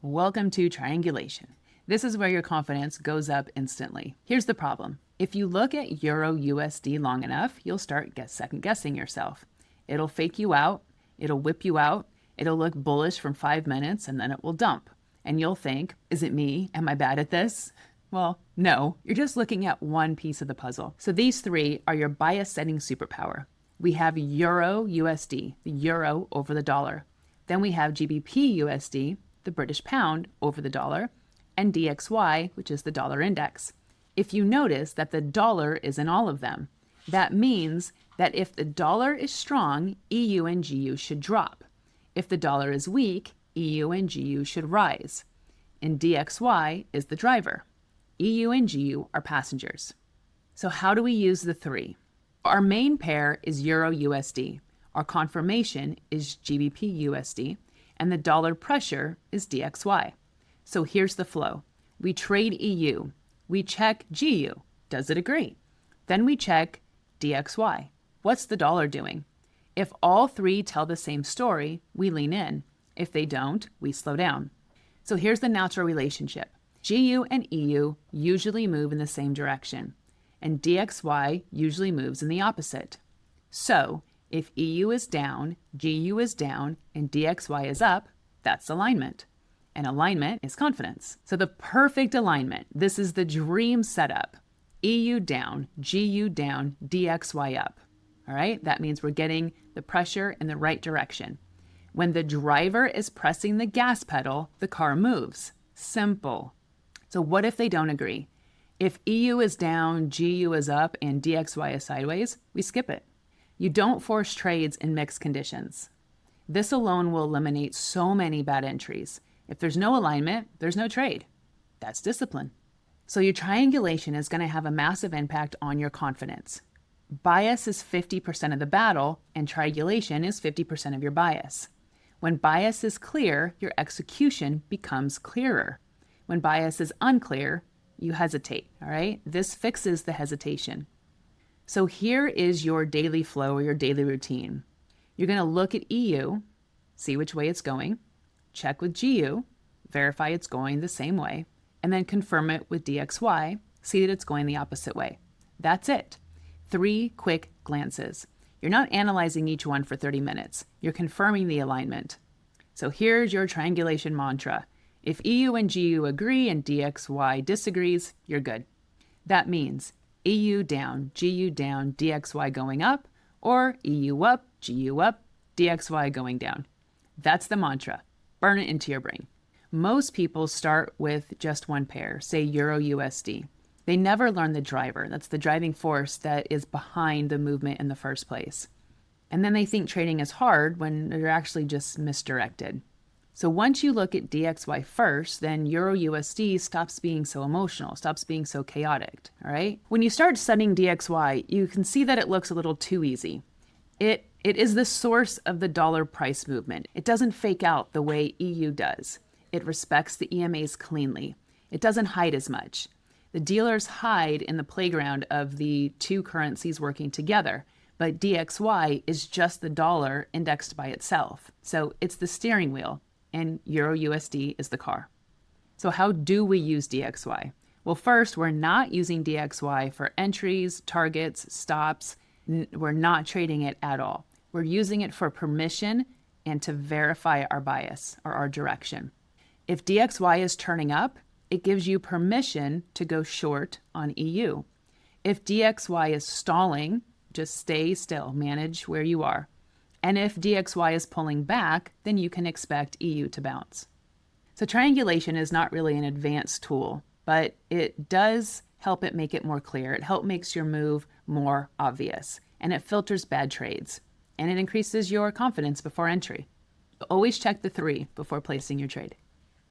Welcome to Triangulation. This is where your confidence goes up instantly. Here's the problem. If you look at Euro USD long enough, you'll start second guessing yourself. It'll fake you out, it'll whip you out, it'll look bullish from 5 minutes and then it will dump. And you'll think, is it me? Am I bad at this? Well, no, you're just looking at one piece of the puzzle. So these three are your bias setting superpower. We have Euro USD, the euro over the dollar. Then we have GBP USD, the British pound over the dollar, and DXY, which is the dollar index. If you notice that the dollar is in all of them, that means that if the dollar is strong, EU and GU should drop. If the dollar is weak, EU and GU should rise. And DXY is the driver. EU and GU are passengers. So how do we use the three? Our main pair is Euro USD. Our confirmation is GBP USD. And the dollar pressure is DXY. So here's the flow. We trade EU. We check GU. Does it agree? Then we check DXY. What's the dollar doing? If all three tell the same story, we lean in. If they don't, we slow down. So here's the natural relationship. GU and EU usually move in the same direction, and DXY usually moves in the opposite. So if EU is down, GU is down, and DXY is up, that's alignment. And alignment is confidence. So the perfect alignment, this is the dream setup. EU down, GU down, DXY up. All right, that means we're getting the pressure in the right direction. When the driver is pressing the gas pedal, the car moves. Simple. So what if they don't agree? If EU is down, GU is up, and DXY is sideways, we skip it. You don't force trades in mixed conditions. This alone will eliminate so many bad entries. If there's no alignment, there's no trade. That's discipline. So your triangulation is going to have a massive impact on your confidence. Bias is 50% of the battle, and triangulation is 50% of your bias. When bias is clear, your execution becomes clearer. When bias is unclear, you hesitate, all right? This fixes the hesitation. So here is your daily flow or your daily routine. You're going to look at EU, see which way it's going, check with GU, verify it's going the same way, and then confirm it with DXY, see that it's going the opposite way. That's it. 3 quick glances. You're not analyzing each one for 30 minutes. You're confirming the alignment. So here's your triangulation mantra. If EU and GU agree and DXY disagrees, you're good. That means EU down, GU down, DXY going up, or EU up, GU up, DXY going down. That's the mantra. Burn it into your brain. Most people start with just one pair, say Euro USD. They never learn the driver. That's the driving force that is behind the movement in the first place. And then they think trading is hard when they're actually just misdirected. So once you look at DXY first, then Euro USD stops being so emotional, stops being so chaotic, all right? When you start studying DXY, you can see that it looks a little too easy. It is the source of the dollar price movement. It doesn't fake out the way EU does. It respects the EMAs cleanly. It doesn't hide as much. The dealers hide in the playground of the two currencies working together, but DXY is just the dollar indexed by itself. So it's the steering wheel, and Euro USD is the car. So how do we use DXY? Well, first, we're not using DXY for entries, targets, stops. We're not trading it at all. We're using it for permission and to verify our bias or our direction. If DXY is turning up, it gives you permission to go short on EU. If DXY is stalling, just stay still, manage where you are. And if DXY is pulling back, then you can expect EU to bounce. So triangulation is not really an advanced tool, but it does help it make it more clear. It helps makes your move more obvious, and it filters bad trades, and it increases your confidence before entry. Always check the 3 before placing your trade.